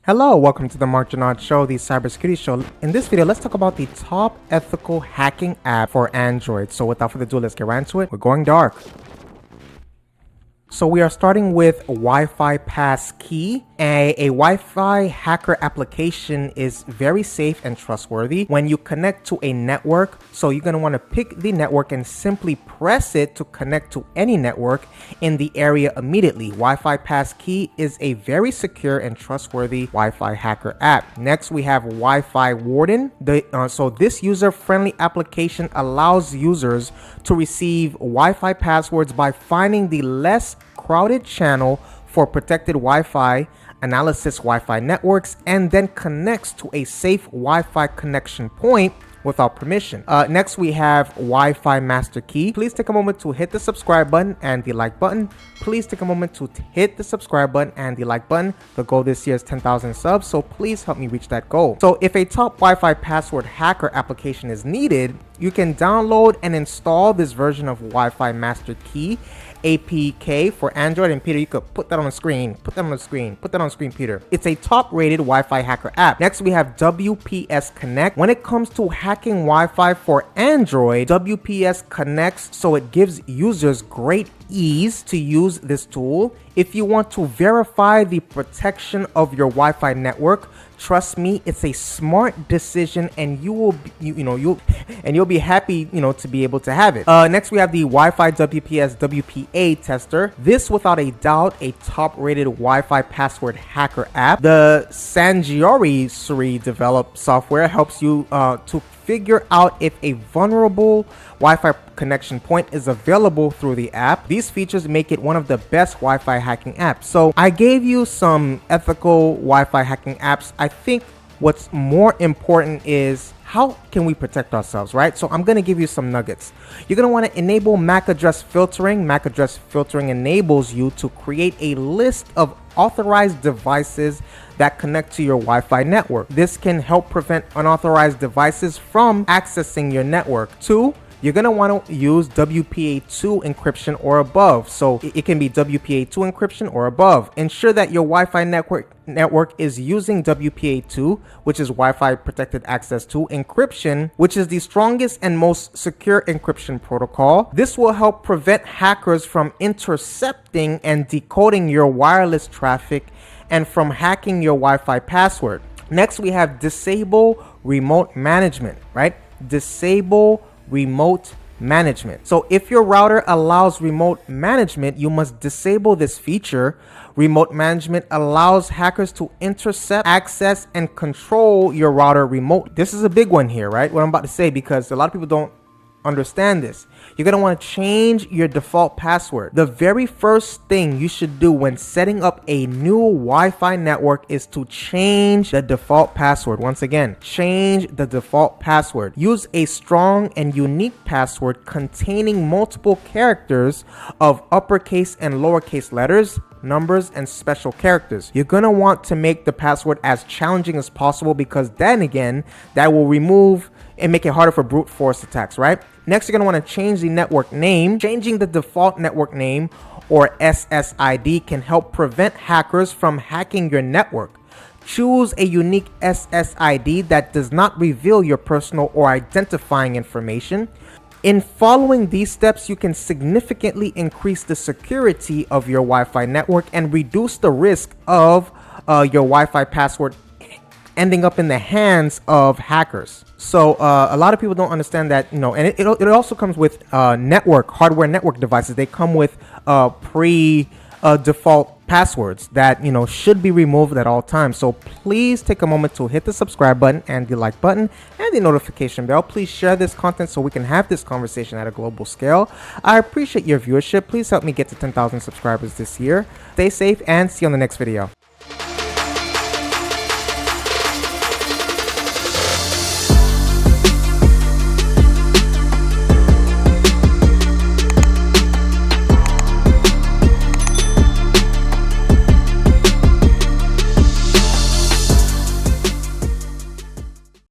Hello, welcome to the Mark Janard Show, the cybersecurity show. In this video, let's talk about the top ethical hacking app for Android. So without further ado, let's get right into it. We're going dark. So we are starting with Wi-Fi Pass Key. A Wi-Fi hacker application is very safe and trustworthy when you connect to a network. So you're going to want to pick the network and simply press it to connect to any network in the area immediately. Wi-Fi Pass Key is a very secure and trustworthy Wi-Fi hacker app. Next, we have Wi-Fi Warden. So this user-friendly application allows users to receive Wi-Fi passwords by finding the less crowded channel for protected Wi-Fi, analysis Wi-Fi networks, and then connects to a safe Wi-Fi connection point without permission. Next, we have WiFi Master Key. Please take a moment to hit the subscribe button and the like button. Please take a moment to hit the subscribe button and the like button. The goal this year is 10,000 subs, so please help me reach that goal. So if a top Wi-Fi password hacker application is needed, you can download and install this version of Wi-Fi Master Key APK for Android. And Peter, you could put that on the screen. Put that on the screen, Peter. It's a top-rated Wi-Fi hacker app. Next, we have WPS Connect. When it comes to hacking Wi-Fi for Android, WPS connects, so it gives users great ease to use this tool. If you want to verify the protection of your Wi-Fi network, trust me, it's a smart decision, and you'll be happy, to be able to have it. Next, we have the Wi-Fi WPSWPA tester. This, without a doubt, a top-rated Wi-Fi password hacker app. The Sangiori Suri developed software helps you to figure out if a vulnerable Wi-Fi connection point is available through the app. These features make it one of the best Wi-Fi hacking apps. So I gave you some ethical Wi-Fi hacking apps. I think what's more important is how can we protect ourselves, right? So I'm going to give you some nuggets. You're going to want to enable MAC address filtering. MAC address filtering enables you to create a list of authorized devices that connect to your Wi-Fi network. This can help prevent unauthorized devices from accessing your network. 2, you're going to want to use WPA2 encryption or above. So it can be WPA2 encryption or above. Ensure that your Wi-Fi network is using WPA2, which is Wi-Fi protected access to encryption, which is the strongest and most secure encryption protocol. This will help prevent hackers from intercepting and decoding your wireless traffic and from hacking your Wi-Fi password. Next, we have disable remote management, right? Disable remote management. So if your router allows remote management, you must disable this feature. Remote management allows hackers to intercept, access, and control your router remote. This is a big one here, right? What I'm about to say, because a lot of people don't understand this. You're going to want to change your default password. The very first thing you should do when setting up a new Wi-Fi network is to change the default password. Once again, change the default password. Use a strong and unique password containing multiple characters of uppercase and lowercase letters, numbers, and special characters. You're going to want to make the password as challenging as possible, because then again, that will remove and make it harder for brute force attacks, right? Next, you're going to want to change the network name. Changing the default network name, or SSID, can help prevent hackers from hacking your network. Choose a unique SSID that does not reveal your personal or identifying information. In following these steps, you can significantly increase the security of your Wi-Fi network and reduce the risk of your Wi-Fi password ending up in the hands of hackers. So a lot of people don't understand that, and it also comes with hardware network devices. They come with default passwords that should be removed at all times. So please take a moment to hit the subscribe button and the like button and the notification bell. Please share this content so we can have this conversation at a global scale. I appreciate your viewership. Please help me get to 10,000 subscribers this year. Stay safe and see you on the next video.